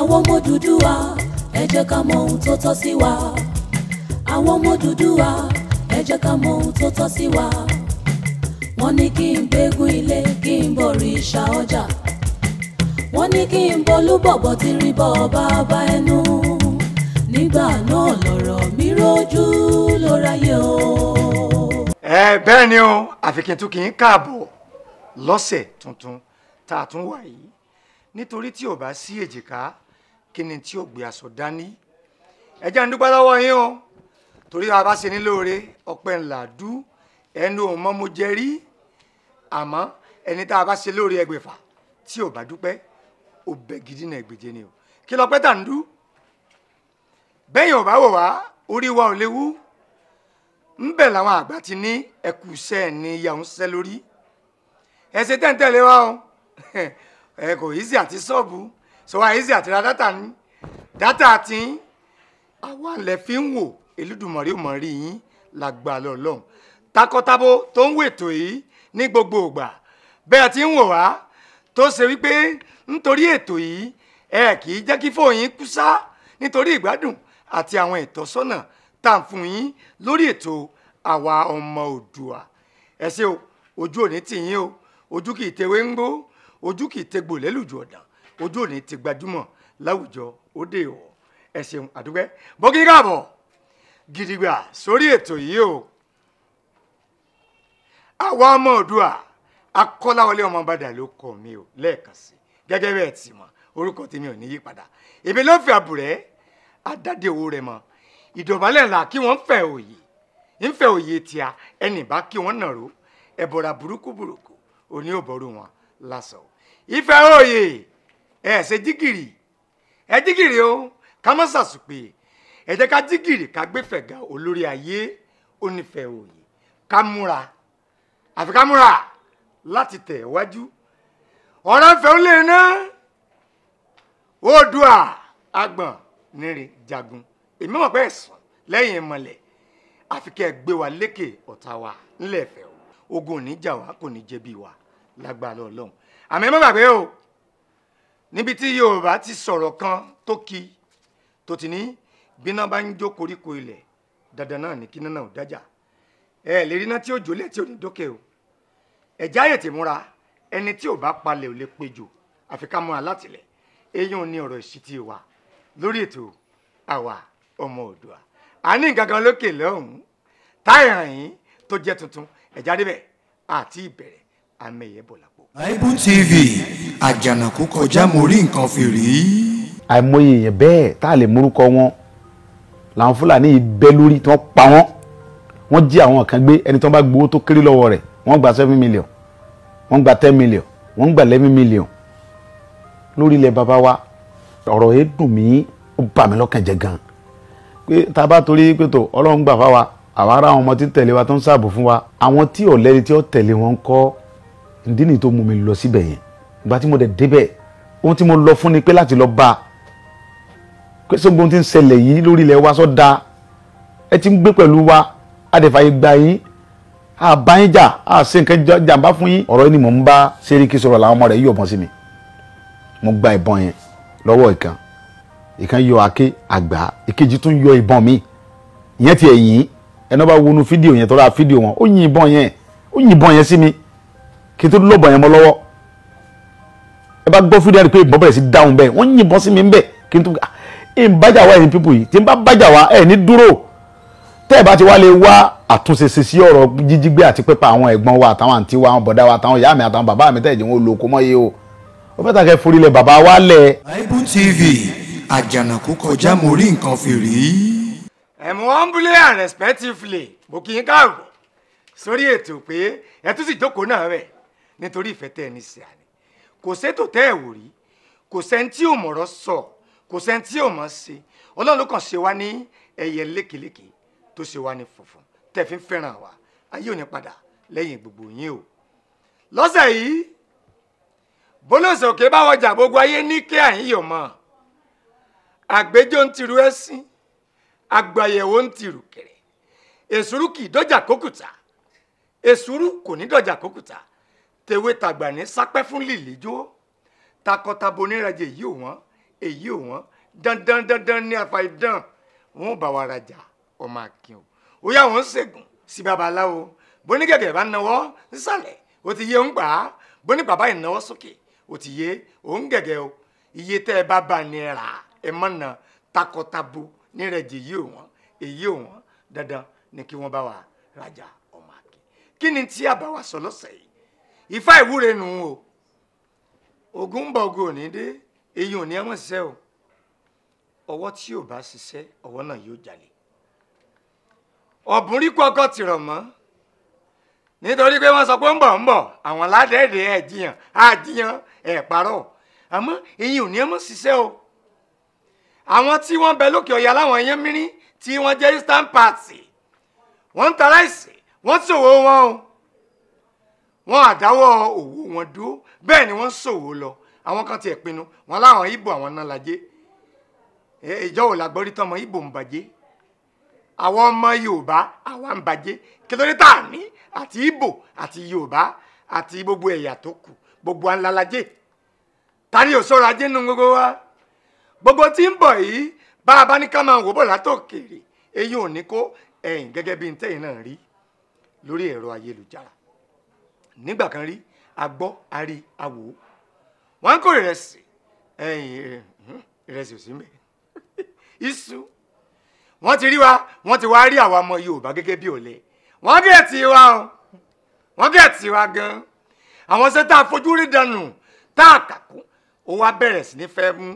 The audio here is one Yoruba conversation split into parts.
àwọn ọmọ Odùduwà ẹ jẹ́ ká mọ ohun tó tọ́ sí wa. àwọn ọmọ Odùduwà ẹ jẹ́ ká mọ ohun tó tọ́ sí wa. wọ́n ní kí n gbégún ilé kí n bọ̀rìṣà ọjà. wọ́n ní kí n bolúbọ̀bọ̀ tí rí bọ́ bàbá ẹnu. nígbà náà lọ̀rọ̀ mi rojú ló ráyè o. bẹ́ẹ̀ ni o àfi kí n tún kí n káàbọ̀ lọ́sẹ̀ tuntun tá a tún wà yìí nítorí tí ò bá sí èjìká kí ni tí ò gbé aṣọ dání. ẹ jẹ́ n dúpẹ́ lọ́wọ́ yín o torí a bá ṣe ní lóore ọpẹ́ ńlá dú ẹnu ò mọ́ mo jẹ rí àmọ́ ẹni tá a bá ṣe lóore ẹgbẹ̀fà tí ò bá dúpẹ́ ó bẹ gidi náà ẹgbẹ̀je ni o kí lọ pẹ́ tà ń dú bẹ́yìn ò bá wò wá orí wa ò léwu ń bẹ̀ làwọn àgbà ti ní ẹkù iṣẹ́ ní ìyàwó ń ṣẹ́ lórí ẹ ṣe tẹ́ǹtẹ́lẹ̀ wa o ẹ kò easy àti ṣọ́ọ̀bù sọ wá easy àti ra dátà ní dátà tí àwa lẹ fi ń wò Olódùmarè ò mọ̀ rí yín lágbà lọ́lọ́run takọtabo tó ń wètò yìí ní gbogbo ìgbà bẹ́ẹ̀ tí ń wò wá tó ṣe wípé nítorí ètò yìí ẹ kì í jẹ́ kí fóòyín kú sá nítorí ìgbádùn àti àwọn ìtọ́sọ́nà tá à ń fún yín lórí ètò àwa ọmọ Oòduà ẹ ṣé o ojú òní tì yín o ojú kì í tewé ń gbó ojú kì í tegbò lẹ́lùjọ ọ̀dàn ojú òní ti gbajúmọ̀ láwùjọ òde ọ̀ ẹ ṣeun àdúgbẹ́ bókí káàbọ̀ gidigba sórí ètò yìí o àwa ọmọ Oòduà Akọ́láwọlé ọmọ Bàdà ló kọ mi o lẹ́ẹ̀kan sí gẹ́gẹ́ bẹ́ẹ̀ ti mọ̀ orúkọ tèmi ò ní yí padà èmi ló fi àbùrẹ́ àdáde owó rẹ̀ mọ́ ìdọ̀bálẹ̀ ńlá kí wọ́n fẹ́ òye ń fẹ́ òye tíá ẹnì bá kí wọ́n nàró ẹ̀bọ̀ra burúkú burúkú òní ò bọ́rù wọn lásán ìfẹ́ òye ẹ̀ ṣe jígìrì ẹ jígìrì o ká má ṣàṣùpè ẹ jẹ́ ká jígìrì ká gbé fẹ̀gà olórí ayé onífẹ́ òye ká múra àfi ká múra láti tẹ̀ wájú ọ̀rọ̀ ìfẹ́ ó lè ná Oòduà agbọ̀n nírin jagun èmi mọ̀ pé ẹ̀sán lẹ́yìn ìmọ̀lẹ̀ àfi kẹ́ ẹ gbé wa lékè ọ̀tá wa ńlẹ̀ ẹ̀fẹ́ o ogun ò ní jà wá kò ní jẹ̀bi wa lágbára Ọlọ́run àmì mọ́ gbàgbé o níbi tí Yorùbá ti sọ̀rọ̀ kan tó kí tó ti ní bíná bá ń jó koríko ilẹ̀ dandan náà ní kíná náà ò dájà ẹ lè rí iná tí ó jólẹ̀ tí ò ní dókè o ẹ̀já yètè múra ẹni tí ò bá palẹ̀ ò lè péjò àfi ká múra látìlẹ̀ eyín ò ní ọ̀rọ̀ ìṣítí wa lórí ètò àwa ọmọ Oòduà a ní nǹkan kan lókè lọ́hùn-ún táyà yín tó jẹ́ tuntun ẹ̀já débẹ̀ àti ìbẹ̀rẹ̀ àmẹ́yẹ bọ̀lápò. Bible TV àjànàkú kọjá mo rí nǹkan fìrí. àìmọye èèyàn bẹ́ẹ̀ tá a lè morúkọ wọn làwọn Fúlàní yìí bẹ́ lórí tí wọ́n pa wọ́n jí àwọn kan gbé ẹni tí wọ́n bá gbowó tó kéré lọ́wọ́ rẹ̀ wọ́n gba 7 million wọ́n gba 10 million wọ́n gba 11 million lórí ilẹ̀ bàbá wa ọ̀rọ̀ yẹn dùn mí ó bà mí lọ́kàn jẹ́ gan pé tá a bá torí pé tó Ọlọ́run gbà fáwa àwa ará àwọn ọmọ tí ń tẹ̀lé wa tó ń ṣààbò fún wa àwọn tí ò lẹ́ni tí ó tẹ̀lé wọn kọ́ ìdí nìyí tó mú mi lọ síbẹ̀ yẹn ìgbà tí mo dẹ̀ débẹ̀ ohun tí mo lọ fún ni pé láti lọ bá a pé sógun tí ń ṣẹlẹ̀ yìí lórí ilẹ̀ wa sọ da ẹ ti ń gbé pẹ̀lú wa adẹ̀fàyè gba yín àbáyín jà àṣẹ nǹkan jàǹbá fún yín ọ̀rọ̀ ni mò ń bá Sẹ́ríkì sọ̀rọ̀ làwọn ọmọ rẹ̀ yọ̀bọ̀n sí mi mo gba ìbọn yẹn lọ́wọ́ ìkan yọ àáké àgbà ìkejì tún yọ ìbọn mi ìyẹn ti ẹ̀yìn ẹni bá wọnú fídíò yẹn tọ́ra fídíò wọn ó yin ìbọn yẹn sí mi kí n tó lọ́bọn yẹn mọ́ lọ́wọ́ ẹ bá gbọ́ fídíò yẹn pé ìbọn bẹ̀rẹ̀ sí dáhùn bẹ́ẹ̀ wọ́n yin ìbọn sí mi ń bẹ̀ kí n tó ń bájà wá ẹ̀yin pípù yìí tí n bá bájà wá ẹ̀ ní dúró tẹ́ ẹ̀ bá ti wá lè wá àtúnṣe sí ọ̀rọ̀ jíjígbé àti pípa àwọn ẹ̀gbọ́n wa àtàwọn àǹtí wa àwọn bọ̀dá wa àtàwọn ìyá mi àtàwọn bàbá mi tẹ́ẹ̀ jẹ́ wọn olóko mọ́ yé o ó fẹ́ tàkẹ́ forí lẹ̀ bàbá wa lẹ̀. Bible TV àjànàkú kọjá mo rí nǹkan fìrí. humbly and respectively mo kì í káàbọ̀ sórí ètò pé ẹ tún sì jókòó náà rẹ̀ nítorí ìfẹ́ tẹ́ ẹ ní sí àná kò sétò tẹ́ ẹ wò rí kò sẹ́ni tí ò mọ̀rọ̀ sọ kò sẹ́ni tí ò mọ̀ ṣe Ọlọ́run ló kàn ṣe wá ní ẹyẹ lékeleke tó ṣe wá ní funfun tẹ́ fi ń fẹ́ràn wa ayé ò ní padà lẹ́yìn gbogbo yín o lọ́sẹ̀ yìí bólóòsè òkè bá wọjà gbogbo ayé ní kí àyíyọ̀ mọ́ àgbéjò ń tirú ẹ̀sìn àgbàyẹ̀wò ń tirù kẹ̀rẹ̀ èsúrú kì í dọ́jà kókùtà èsúrú kò ní dọ́jà kókùtà tewé tàgbà ní sápẹ́ fún lìlíjó takọtabo nírajẹ yìí ò wọ́n èyí ò wọ́n dandan ní àfàìdán wọn bá wa rajà ọmọ akin o ó yá wọn ṣègùn sí babaláwo bónígẹ̀gẹ̀ bá náwó nísàlẹ̀ ó ti yé ń gbà á bónígbà bá ìnáwó sókè ó ti yé òun gẹ̀gẹ̀ o iye tẹ́ ẹ bá ní rà ẹ mọ̀ náà takọtabo ní rẹ̀ jẹ́ èyí ò wọ́n dandan ni kí wọ́n bá wa rajà ọmọ akin kí ni tí a bá wa sọ lọ́sẹ̀ yìí Ifá ìwúre nù o ogun ń bọ̀ ogun ò ní dé èyí ò ní ẹ mọ̀ ṣiṣẹ́ o ọwọ́ tí ò bá ṣiṣẹ́ ọwọ́ náà yóò jalè ọ̀bùn rí kọ́kọ́ tìrọ̀ mọ́ nítorí pé wọ́n sọ pé ń bọ̀ àwọn ládẹ́ẹ̀dẹ́ ẹ̀ jiyàn ẹ̀ parọ́ àmọ́ èyí ò ní ẹ mọ̀ ṣiṣẹ́ o àwọn tí wọ́n bẹ lókè ọ̀yà láwọn yẹn mìíràn tí wọ́n jẹ́ Eastern Party wọ́n ń ta láìsí wọ́n ṣòwò wọn o wọ́n àdáwọ́ òwò wọn dúró bẹ́ẹ̀ ni wọ́n ṣòwò lọ àwọn kan tiẹ̀ pinnu wọn láwọn Ìgbò àwọn náà lajẹ́ ìjọ ò la gbọ́rí tọmọ Ìgbò ń bàjẹ́ àwọn ọmọ Yorùbá àwa ń bàjẹ́ kí ló dé tà ní àti Ìgbò àti Yorùbá àti gbogbo ẹ̀yà tó kù gbogbo ńlá lajẹ́ tani ò sọ̀rọ̀ ajé nu gbogbo wa gbogbo tí ń bọ̀ yìí bá a bá ní ká máa wò bọ̀ látòkèrè èyí ò ní kó ẹ̀yìn gẹ́gẹ́ bí ntẹ́yìn náà rí lórí ẹ̀rọ ayélujára nígbà kan rí agbọ́ arí awò wọ́n kó ìrẹsì ìrẹsì ò sí mẹ́ iṣu wọ́n ti rí wa wọ́n ti wá rí àwa ọmọ Yorùbá gẹ́gẹ́ bí ọ̀lẹ wọ́n gẹ̀ẹ́tì wa o wọ́n gẹ̀ẹ́tì wa gan àwọn ṣe tá a fojú rí dànù tá a kàkún ó wá bẹ̀rẹ̀ sí ní fẹ́ mú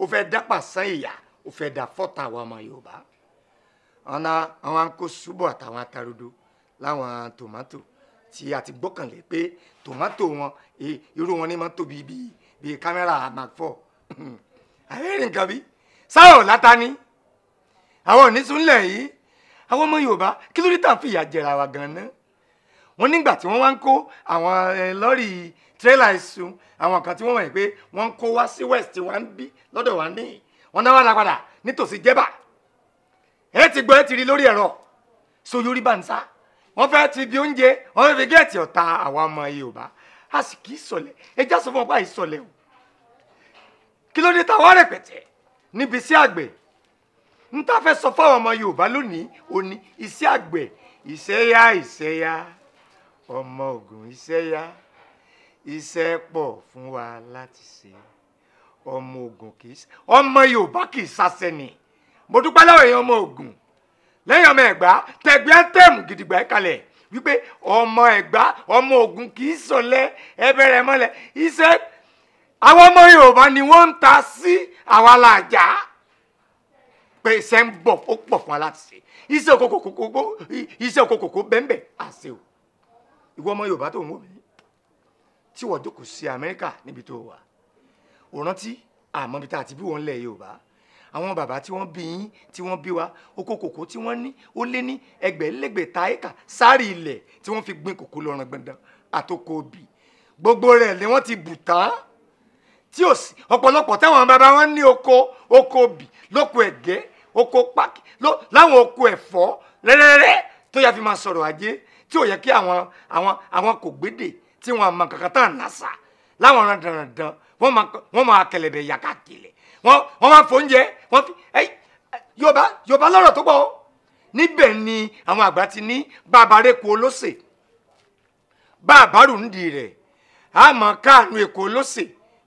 ó fẹ́ dápà sán ìyá ó fẹ́ dà fọ́tà àwa ọmọ Yorùbá àwọn akó ṣubú àtàwọn atarodo láwọn tòmátò tí a ti gbọ́kànlé pé tòmátò wọn irú wọn ní máa tóbi bíi kámẹ́rà Mark 4 àbẹ́rẹ́ nǹkan bí sáwọn láta ní àwọn onísúnlẹ̀ yìí àwọn ọmọ Yorùbá kí ló dé tà ń fìyà jẹra wa gan-an wọn nígbà tí wọ́n wá ń kó àwọn lọ́rì tírélà iṣu àwọn kan tí wọ́n mọ̀ pé wọ́n ń kó wá sí west wa ń bí lọ́dọ̀ wa ní wọ́n náwó padà nítòsí jẹ́bà ẹ ti gbọ́ ẹ ti rí lórí ẹ̀rọ Soyori Bansa wọ́n fẹ́ ti bí oúnjẹ wọ́n fẹ́ fi gẹ́ẹ̀tì ọ̀tá àwa ọmọ Yorùbá a sì kì í sọlẹ̀ ẹjá sọ fún ọgbà ìsọlẹ̀ o kí ló dé táwa rẹpẹtẹ níbi iṣẹ́ àgbẹ̀ ń tá fẹ́ sọ fáwọn ọmọ Yorùbá lónìí òní iṣẹ́ àgbẹ̀ ìṣẹ́yá ọmọ Ògùn ìṣẹ́yá iṣẹ́ pọ̀ fún wa láti ṣe ọmọ Ògùn kì í ṣe ọmọ Yorùbá kì í ṣàṣẹni mo dúpẹ́ lọ́wọ́ èèyàn ọmọ Ògùn lẹ́yìn ọmọ Ẹ̀gbá tẹ̀gbẹ́ tẹ̀mù gidigba ẹ̀ kalẹ̀ wípé ọmọ Ẹ̀gbá ọmọ Ògùn kì í sọlẹ̀ ẹ bẹ̀rẹ̀ mọ́lẹ̀ iṣẹ́ àwọn ọmọ Yorùbá ni wọ́n ń ta sí àwa làjà pé iṣẹ́ ń bọ̀ ó pọ̀ fún wa láti ṣe iṣẹ́ òkòkò bẹ́ẹ̀ àṣẹ o ìwọ ọmọ Yorùbá tó ń wò mí tí wọ́n jókòó sí Amẹ́ríkà níbi tó wà ò rántí àmọ́ bí tá a ti bí wọn lẹ̀ Yorùbá àwọn bàbá tí wọ́n bí yín tí wọ́n bí wa oko kòkó tí wọ́n ní ó lé ní ẹgbẹ̀lẹ́gbẹ̀ta éka sáré ilẹ̀ tí wọ́n fi gbin kòkó lọ́rùn gbọ̀ndàn àtòkò òbí gbogbo rẹ̀ ni wọ́n ti bù tán tí ò sí ọ̀pọ̀lọpọ̀ táwọn bàbá wọn ní oko òbí lóko ẹ̀gẹ́ oko pákí láwọn oko ẹ̀fọ́ rẹ́rẹ́rẹ́ tó yà fi máa sọ̀rọ̀ ajé tí ò yẹ kí àwọn kò gbédè tí wọ́n mọ kankan tán nàṣà láwọn ọ̀ràn dandan wọ́n máa kẹlẹ̀bẹ̀ yà káàkiri wọ́n máa fóúnjẹ wọ́n fi Yorùbá lọ́rọ̀ tó pọ̀ níbẹ̀ ni àwọn àgbà ti ní bàbá rẹ̀ kú olóṣè bàbá rù nídìí rẹ̀ a mọ̀ káànú èkó olóṣè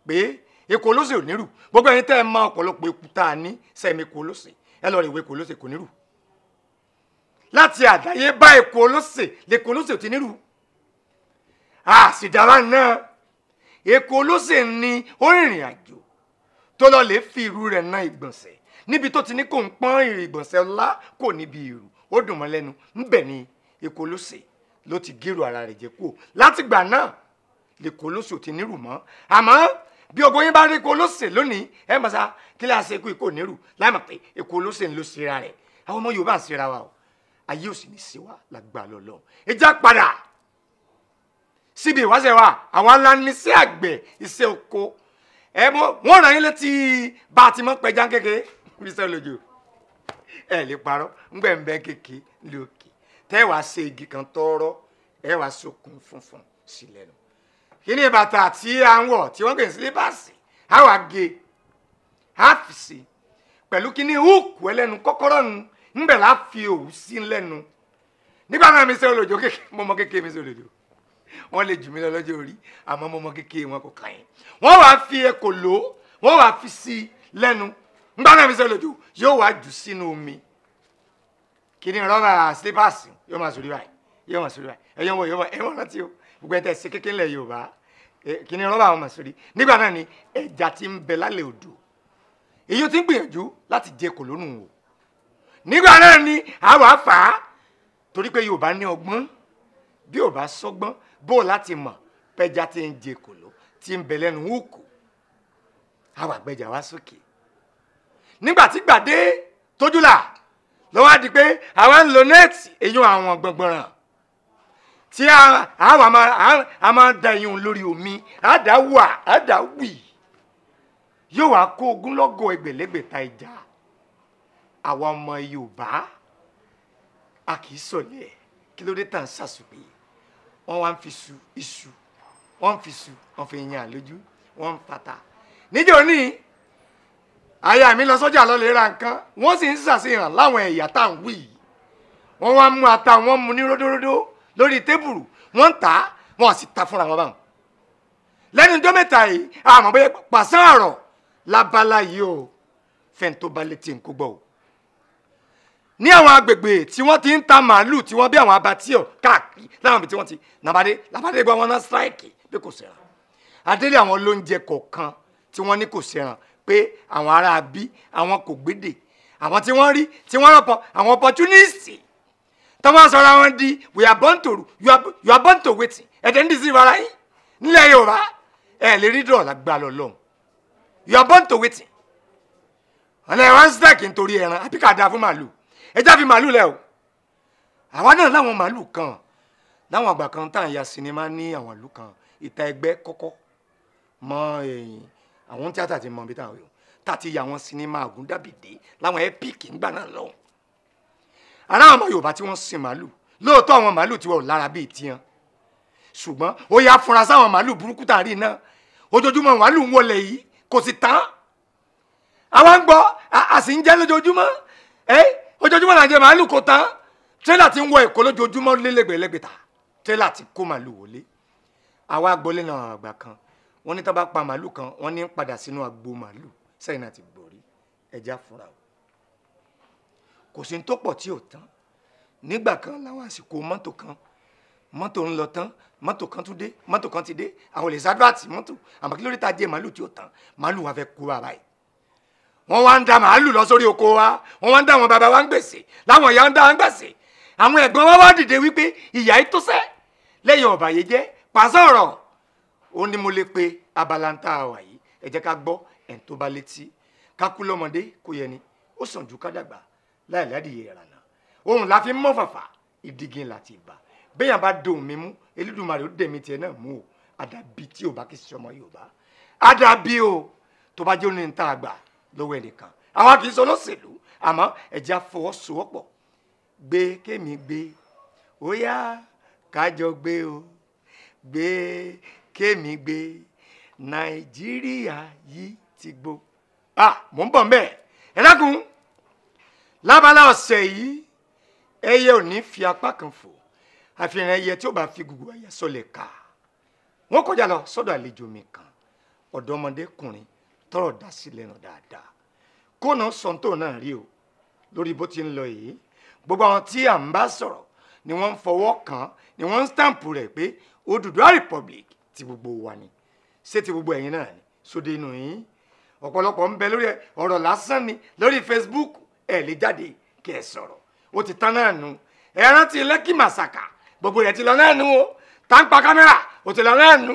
pé èkó olóṣè ò nírù gbogbo ẹni tẹ́ ẹ mọ ọ̀pọ̀lọpọ̀ èkó tá a ní sẹ́mi èkó olóṣè ẹ lọ rẹ̀ ìwé èkó olóṣè kò nírù láti àdáyé bá èkó olóṣè lèkó olóṣè ò ti nírù àṣìdára náà èkó olóṣè ni ó rìnrìn àjò tó lọ lè fi irú rẹ̀ ná ìgbọ̀nsẹ̀ níbi tó ti ní kó ń pọ́n ìrìn ìgbọ̀nsẹ̀ ńlá kò níbi ìrù ó dùn mọ́ lẹ́nu ńbẹ̀ ni èkó olóṣè ló ti gírò ara rẹ̀ jẹ́ kú látìgbà náà lèkó olóṣè ò ti nírù mọ́ àmọ́ bí ogun yín bá rí èkó olóṣè lónìí ẹ mọ̀ sá kí lè ṣe ikú nírù láì mọ̀ pé èkó olóṣè ń lọ síra rẹ̀ àwọn ọmọ Yorùbá ń síra wa o ayé ò sì ní sí wa lágbà lọ́lọ́ ẹ já padà síbi ìwáṣẹ̀ wa àwọn ńlá ní sí àgbẹ̀ iṣẹ́ oko ẹ mọ wọn ràn yín létí bá a ti mọ pẹja kékeré bí sọ lójú ẹ lè parọ́ ńgbẹ̀ǹbẹ̀ kékeré lókè tẹ́ wàá ṣe igi kan tọ́rọ́ ẹ wàá sokùn funfun sí lẹ́nu kí ni bàtà tí à ń wọ̀ tí wọ́n kì í sílíbàsì á wàá gé fi sí pẹ̀lú kíní húùkù ẹlẹ́nu kọ́kọ́rọ́ nu ńbẹ̀ la fi òwú sí lẹ́nu nígbà náà mi ṣe olójó kékeré mo mọ kékeré mi ṣe olójó wọ́n lè jù mí lọ lọ́jọ́ orí àmọ́ mo mọ kékeré wọn kò kàn yín wọ́n wàá fi ẹ̀kọ́ lò wọ́n wàá fi sí lẹ́nu nígbà náà mi ṣe olójó yóò wá jù sínú omi kíní rọ́bà slippers yóò máa sórí báyìí yóò máa sórí báyìí ẹ̀yọ́ wọ̀ ẹ̀wọ̀n rántí o gbogbo ẹ̀ tẹ̀ ṣe kékeré lẹ̀ Yorùbá kíní rọ́bà wọn máa sórí nígbà náà ni ẹja ti ń bẹ lálẹ́ odò èyí tí ń gbìyànjú láti jẹ kòlónù wò nígbà náà ni àwọn àfà torí pé Yorùbá ní ọgbọ́n bí ò bá sọ́gbọ́n bó láti mọ̀ pẹ́já tí ń jẹ kòló tí ń bẹ lẹ́nu òkú àwọn àgbẹ̀jà wá sókè nígbà tí gbàdé tójúlà lọ́wọ́ á di pé àwa ń lo nẹ́ẹ̀tì èyàn àwọn gbọ̀ngbọ̀ràn tí a máa da èyàn lórí omi àdáwà àdáwì yóò wá kó ogúnlọ́gọ̀ ẹgbẹ̀lẹ́gbẹ̀ta ẹja àwa ọmọ Yorùbá a kì í sọ̀lẹ̀ kí ló dé tàn sàṣùpè wọ́n wá ń fi iṣu wọ́n ń fi iṣu wọ́n fi yan lójú wọ́n ń fata níjọ́ ní aya mi lọ sọ́jà lọ lè ra nǹkan wọ́n sì ń ṣàṣeyàn láwọn ẹ̀yà tá à ń wí wọ́n wá mú ata wọ́n mú ní ródóródó lórí tébùrù wọ́n ń tà á wọ́n sì ta fúnra wọn báwọn lẹ́nu ọjọ́ mẹ́ta yìí àmọ́ bóyá pàṣán àrọ̀ lábala yìí o fẹ́ni tó bá létí nǹkó gbọ́ o ní àwọn agbègbè tí wọ́n ti ń ta màálù tí wọ́n bí àwọn abatíọ̀ káàkiri láwọn ibi tí wọ́n ti làbádé gbọ́ wọn náà strike pé kò sẹ́ran adélé àwọn olóúnjẹ kọ̀ọ̀kan tí wọ́n ní kò sẹ́ran pé àwọn ará bí àwọn kò gbédè àwọn tí wọ́n rí tí wọ́n rọ̀pọ̀ àwọn opportunist tọ́wọ́n sọ̀rọ̀ àwọn di we are born to you are born to waiting ẹ̀dẹ̀ ń dì sí ìbára yín nílẹ̀ Yorùbá ẹ̀ lè rí dọ̀ọ̀lá gbà lọ́lọ́run you are born to waiting ọ̀nà ẹ̀wọ̀n strike nítorí ẹran àbí ká dáa fún màálù ẹjá fi màálù lẹ o àwa náà láwọn màálù kan láwọn àgbà kan tá à ń ya sinimá ní àwọn ìlú kan ìta ẹgbẹ́ kọ́kọ́ mọ ẹ̀yìn àwọn tíátà ti mọ bí táwọn yòó tá ti ya àwọn sinimá Ògúndábìdé láwọn epic ńgbà náà lọ́hùn ara àwọn ọmọ Yorùbá tí wọ́n sin màálù lóòótọ́ àwọn màálù tí wọ́n lára bíi tiyan ṣùgbọ́n ó yà fúnra sáwọn màálù burúkú tá a rí náà ojoojúmọ́ màálù ń wọlé yìí kò sì tán àwọn ń gbọ́ a sì ń jẹ́ lójoojúmọ́ ojoojúmọ́ náà jẹ́ màálù kò tán tírélà ti ń wọ Èkó lójoojúmọ́ lélẹ́gbẹ̀lẹ́gbẹ̀ta tírélà ti kó màálù wọlé àwa agboolé náà àgbà kan wọ́n ní tá bá pa màálù kan wọ́n ní padà sínú agbo màálù sẹ́yìn náà ti gbòrí ẹja fúnra o kò sí ní tó pọ̀ tí ò tán nígbà kan láwọn àsìkò mọ́tò kan mọ́tò ń lọ tán mọ́tò kan tún dé mọ́tò kan ti dé àwọn olè sádúrátì mọ́tò àmọ́ kí ló dé tá jẹ́ màálù tí ò tán màálù wa fẹ́ kú bàbá yìí wọ́n wá ń da màálù lọ sórí oko wa wọ́n wá ń da àwọn bàbá wa ń gbèsè láwọn ìyá ń da wa ń gbèsè àwọn ẹ̀gbọ́n wa wá dìde wípé ìyá yìí tó sẹ́ lẹ́yìn ọ̀bàyé jẹ́ pàṣẹ ọ̀rọ̀ ó ní mo lè pe abala ń ta àwà yìí ẹ jẹ́ ká gbọ́ ẹ̀ tó bá létí ká kú lọ́mọdé kó yẹ ni ó sàn ju ká dàgbà láì ládìyẹ ìrànà ohun la fi ń mọ́ fàfà ìdígin láti ìbà béèyàn bá dohùn mi mú Elédùmarè ó dẹ̀mí tiẹ̀ náà mú o àdàbí tí ò bá kì í ṣọmọ Yorùbá àdàbí o tó bá jẹ́ òní ń ta àgbà lọ́wọ́ ẹnìkan àwọn kì í sọ lọ́sẹ̀lú àmọ́ ẹ̀já fọwọ́sowọ́pọ̀ gbé kémi gbé ó yá kájọ gbé o gbé kémi gbé Nàìjíríà yìí ti gbó mò ń bọ̀ mbẹ́ ẹ dákun lábala ọ̀sẹ̀ yìí ẹyẹ ò ní fi apá kan fò àfihàn ẹyẹ tí ó bá fi gbogbo ẹyẹ sọlẹ̀ ká wọ́n kọjá lọ sọ́dọ̀ àlejò mi kan ọ̀dọ́mọdékùnrin tọrọ dá sí lẹ́nu dáadáa kóná sọ̀ǹtò náà rí o lórí bó ti ń lọ yìí gbogbo àwọn tí à ń bá sọ̀rọ̀ ni wọ́n ń fọwọ́ kàn ni wọ́n ń stamp rẹ̀ pé Odùduwà Republic ti gbogbo wa ni ṣé ti gbogbo ẹ̀yin náà ni sóde inú yín ọ̀pọ̀lọpọ̀ ń bẹ lórí ọ̀rọ̀ lásán ni lórí Facebook ẹ̀ lè jáde kẹ́ ẹ sọ̀rọ̀ ó ti tán náà nu ẹ rántí Lẹ́kì Màsàkà gbogbo rẹ̀ ti lọ náà nu o tá ń pa kámẹ́rà ó ti lọ náà nu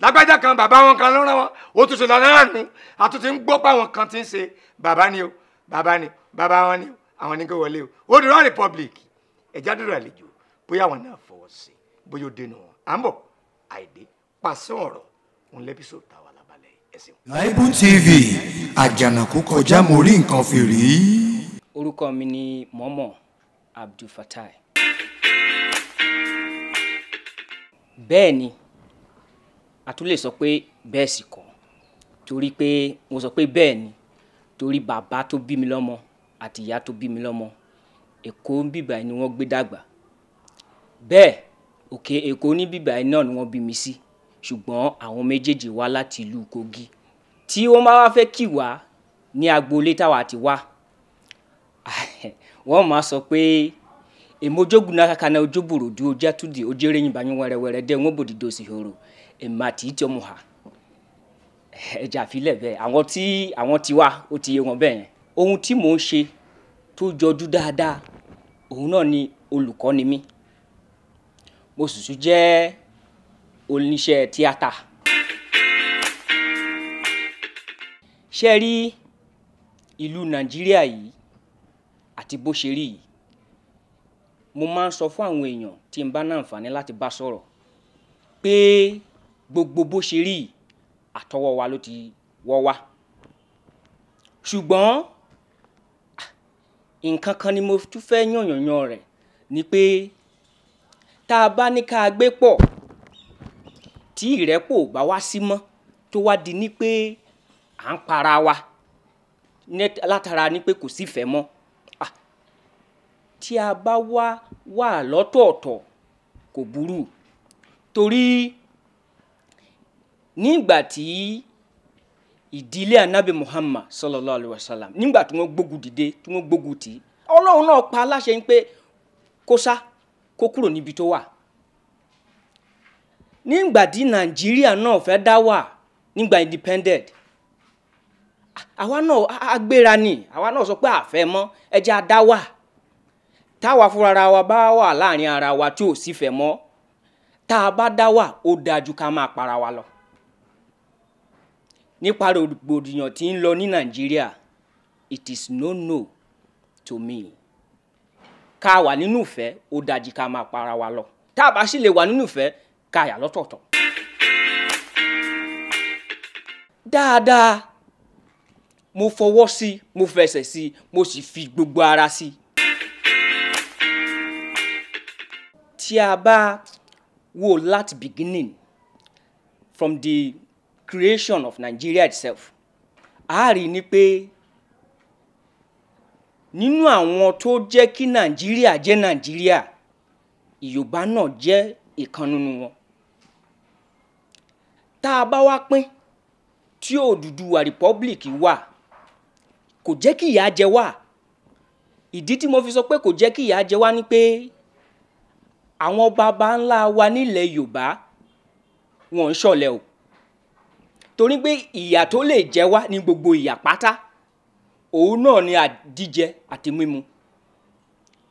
lágbájá kan bàbá wọn kan lọ́rọ̀ wọn ó tún ṣe lọ náà nu àtúntì ń gbọ́ pé àwọn kan ti ń ṣe bàbá ni o bàbá ni bàbá wọn ni o àwọn ní kó wọlé o Odùduwà Republic ẹ̀já dúró àlejò bóyá àwọn náà fọwọ́ sí bóyá ó dénú wọn à ń bọ̀ àìdé pàṣẹ ọ̀rọ̀ òun lẹ́písọ̀ tàwa lábalẹ̀ ẹ̀sìn. Tribune TV àjànàkú kọjá mo rí nǹkan fìrí. orúkọ mi ni Mọ́mọ́ Abdulfatai. bẹ́ẹ̀ ni a tún lè sọ pé bẹ́ẹ̀ sì kọ́ torí pé mo sọ pé bẹ́ẹ̀ ni torí bàbá tó bí mi lọ́mọ àti ìyá tó bí mi lọ́mọ Èkó ń bíbà ni wọ́n gbé dàgbà bẹ́ẹ̀ òkè Èkó ní bíbà náà ni wọ́n bí mi sí ṣùgbọ́n àwọn méjèèjì wá láti ìlú Kogi tí wọ́n bá wá fẹ́ kí wá ní agboolé táwa ti wá wọ́n máa sọ pé èmojógun náà kakana ojóbòròdú ojátúndì ojérèyìn báyìí wẹ́rẹ́wẹ́rẹ́ dẹ́ wọ́n bòdìdó sí horo èmi àti ìtì ọmọ ha ẹja àfilẹ̀ bẹ́ẹ̀ àwọn tí wá ó ti yé wọn bẹ́ẹ̀ yẹn ohun tí mò ń ṣe tó jọjú dáadáa òun náà ni olùkọ́ ni mí mo sì tún jẹ́ oníṣẹ́ tíátà ṣe rí ìlú Nàìjíríà yìí àti bó ṣe rí yìí mo máa ń sọ fún àwọn èèyàn tí n bá ní àǹfààní láti bá sọ̀rọ̀ pé gbogbo bó ṣe rí àtọwọ́ wa ló ti wọ́ wá ṣùgbọ́n nǹkan kan ni mo tún fẹ́ yànyànyàn rẹ̀ ni pé tá a bá ní ká gbé pọ̀ tí ìrẹ́pọ̀ bá wá sí mọ́ tó wá di ní pé à ń para wa látara ní pé kò sífẹ̀ẹ́ mọ́ tí a bá wà lọ́tọ̀ọ̀tọ̀ kò burú torí nígbà tí ìdílé Ànábì Muhammad sallallahu alaihi wasallam nígbà tí wọ́n gbógun dìde tí wọ́n gbógun tì Ọlọ́run náà pa aláṣẹ ń pé kó sá kó kúrò níbi tó wà nígbà tí Nàìjíríà náà fẹ́ dá wà nígbà independent àwa náà agbéra ni àwa náà sọ pé àfẹ́ mọ́ ẹjẹ́ adá wà táwa fúnra wa bá wà láàrin ara wa tí ò sì fẹ́ mọ́ tá a bá dá wà ó dájú ká máa para wa lọ nípa rògbòdìyàn tí ń lọ ní Nàìjíríà it is no to me ká wà nínú ìfẹ́ ó dájú ká máa para wa lọ tá a bá sì lè wà nínú ìfẹ́ ká yà lọ́tọ̀ọ̀tọ̀ dáadáa mo fọwọ́ sí mo fẹsẹ̀ sí mo sì fi gbogbo ara sí tí a bá wò láti beginning from the creation of Nigeria itself a rí ni pé nínú àwọn tó jẹ́ kí Nàìjíríà jẹ́ Nàìjíríà Yorùbá náà jẹ́ ìkan nínú wọn tá a bá wá pín tí Odùduwà Republic wà kò jẹ́ kí ìyà jẹ wá ìdí tí mo fi sọ pé kò jẹ́ kí ìyà jẹ wá ni pé àwọn baba ńlá wa nílẹ̀ Yorùbá wọn ń ṣọ̀lẹ o torí pé ìyà tó lè jẹ wá ní gbogbo ìyà pátá òun náà ni àjíjẹ àti mímu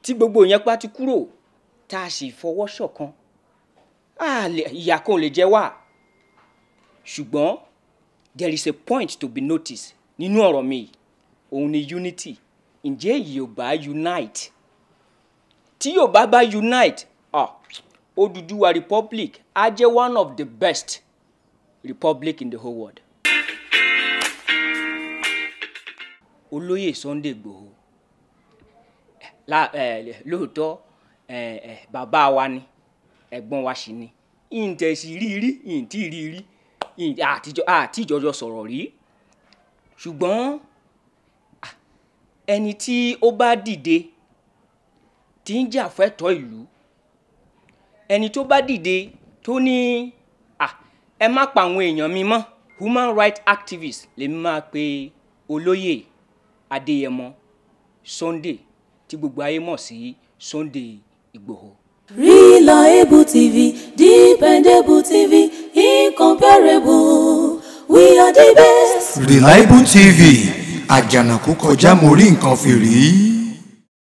tí gbogbo yẹn pa ti kúrò tá a sì fọwọ́ ṣọ̀kan ìyà kan ò lè jẹ wá ṣùgbọ́n there is a point to be noticed nínú ọ̀rọ̀ mi òun ni unity ǹjẹ́ Yorùbá unite tí Yorùbá bá unite Odùduwà Republic á jẹ́ one of the best republic in the whole world. Olóyè Sunday Igboho lóòótọ́ bàbá wa ni ẹ̀gbọ́n wa sì ni ìǹtẹ̀sí rírí ìǹtí rírí àtijọ́ sọ̀rọ̀ rí ṣùgbọ́n ẹni tí ó bá dìde tí ń jà fẹ́tọ̀ọ́ ìlú ẹni tó bá dìde tó ní ẹ má pa àwọn èèyàn mi mọ́ human rights activist lèmi máa pe Olóyè Adéyẹmọ Sunday tí gbogbo ayé mọ̀ sí Sunday Igboho. Reliable TV, dependable TV, incomparable. We are the best. Reliable TV, àjànàkú kọjá mo rí nǹkan fìrí.